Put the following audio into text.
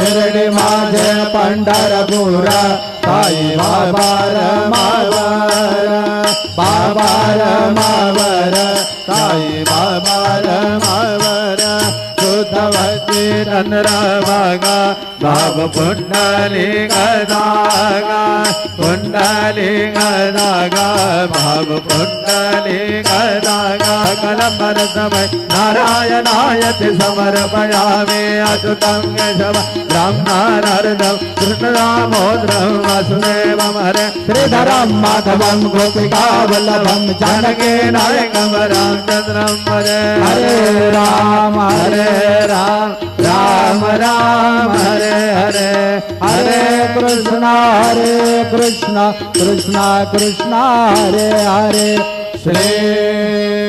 शिर्डी माझे पंढरपूर साई बाबा रमावर बाबा रमावर साई बाबा रमावर शुद्ध भक्ती चंद्रभागा भाव पुंडली गदागा पुंडली गदागा भाव पुंडली गदागा कलंबर समय नारायणायति समर्पयामि अच्युतं केशव ब्रह्मानंदं कृष्णदामोदरं वासुदेवं हरे श्रीधरं माधवं गोपिका वल्लभं जानकी नायकं रामचंद्रं भजे हरे राम राम राम हरे हरे हरे कृष्ण कृष्ण कृष्ण हरे हरे श्री